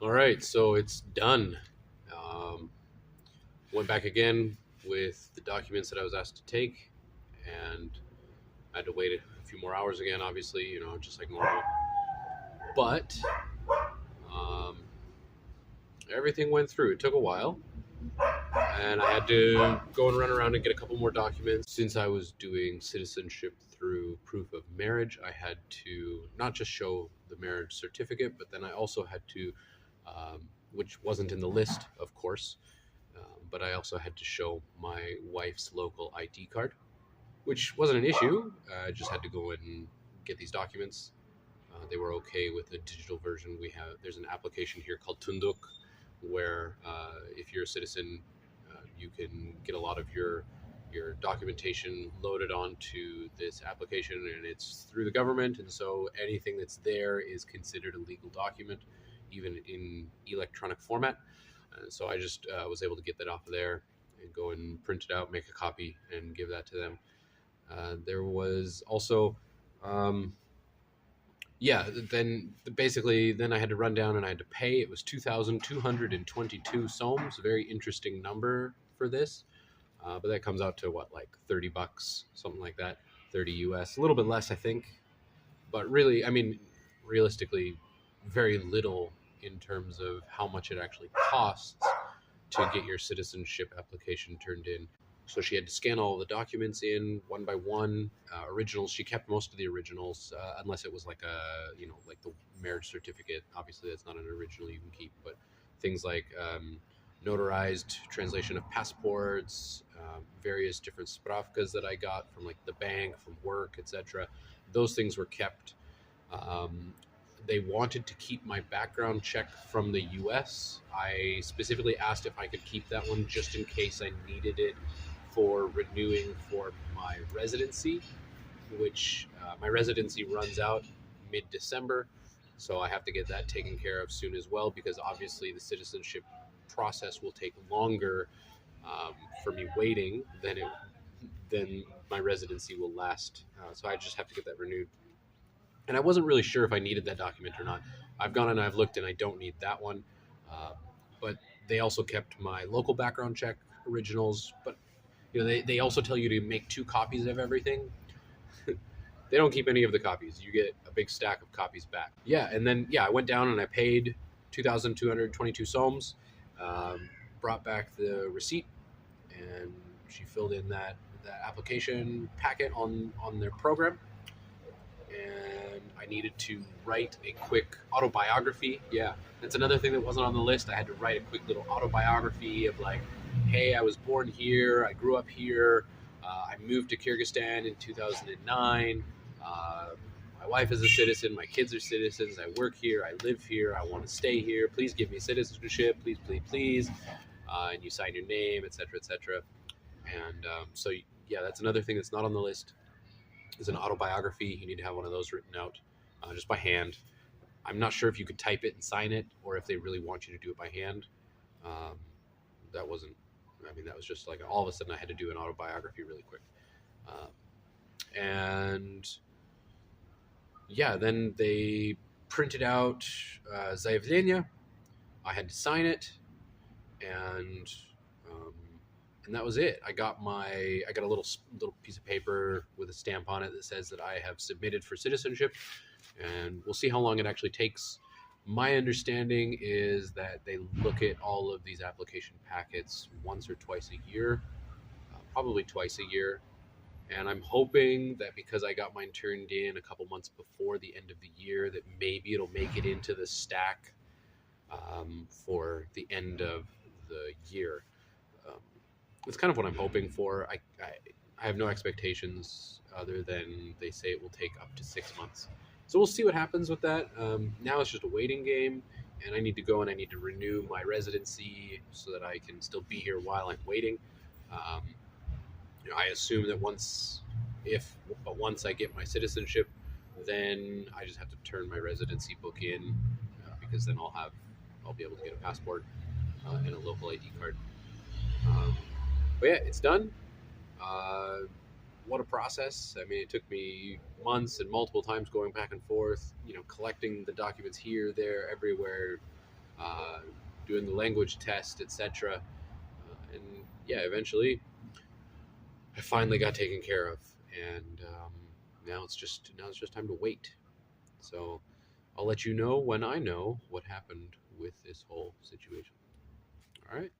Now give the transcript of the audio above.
All right, so it's done. Um, Went back again with the documents that I was asked to take, and I had to wait a few more hours again, obviously, just like normal. But um, everything went through. It took a while, and I had to go and run around and get a couple more documents. Since I was doing citizenship through proof of marriage, I had to not just show the marriage certificate, but then I also had to, which wasn't in the list, of course, but I also had to show my wife's local ID card, which wasn't an issue. I just had to go in and get these documents. They were okay with the digital version. There's an application here called Tunduk, where if you're a citizen, you can get a lot of your documentation loaded onto this application, and it's through the government, and so anything that's there is considered a legal document, even in electronic format. So I just was able to get that off of there and go and print it out, make a copy, and give that to them. There was also, um, yeah, then basically, then I had to run down and I had to pay. It was 2,222 soms, a very interesting number for this. But that comes out to what, like $30, something like that, 30 US, a little bit less, I think. But really, I mean, realistically, very little in terms of how much it actually costs to get your citizenship application turned in. So she had to scan all the documents in one by one. Originals, she kept most of the originals, unless it was like like the marriage certificate. Obviously, that's not an original you can keep, but things like notarized translation of passports, various different spravkas that I got from like the bank, from work, etc. Those things were kept. Um, they wanted to keep my background check from the US. I specifically asked if I could keep that one just in case I needed it for renewing for my residency, which my residency runs out mid December. So I have to get that taken care of soon as well, because obviously the citizenship process will take longer for me waiting than my residency will last. So I just have to get that renewed, and I wasn't really sure if I needed that document or not. I've gone and I've looked, and I don't need that one. Uh, but they also kept my local background check originals. But they also tell you to make two copies of everything. They don't keep any of the copies. You get a big stack of copies back. Yeah, and then I went down and I paid 2,222 soms. Brought back the receipt, and she filled in that application packet on their program, and I needed to write a quick autobiography. Yeah, that's another thing that wasn't on the list. I had to write a quick little autobiography of like, hey, I was born here, I grew up here, I moved to Kyrgyzstan in 2009. My wife is a citizen, my kids are citizens, I work here, I live here, I want to stay here. Please give me citizenship, please, please, please. And you sign your name, etc., etc. And so, yeah, that's another thing that's not on the list is an autobiography. You need to have one of those written out just by hand. I'm not sure if you could type it and sign it, or if they really want you to do it by hand. Um, that wasn't. I mean, that was just like all of a sudden I had to do an autobiography really quick, and yeah, then they printed out заявление. I had to sign it, and um, and that was it. I got a little piece of paper with a stamp on it that says that I have submitted for citizenship, and we'll see how long it actually takes. My understanding is that they look at all of these application packets once or twice a year, probably twice a year. And I'm hoping that because I got mine turned in a couple months before the end of the year, that maybe it'll make it into the stack for the end of the year. Um, it's kind of what I'm hoping for. I have no expectations other than they say it will take up to 6 months. So we'll see what happens with that. Now it's just a waiting game, and I need to go and I need to renew my residency so that I can still be here while I'm waiting. Um, I assume that once I get my citizenship, then I just have to turn my residency book in, because then I'll be able to get a passport and a local ID card. Um, but yeah, it's done. Uh, what a process. I mean, it took me months and multiple times going back and forth, collecting the documents here, there, everywhere, uh, doing the language test, etc. And yeah, eventually I finally got taken care of, and now it's just time to wait. So I'll let you know when I know what happened with this whole situation. All right.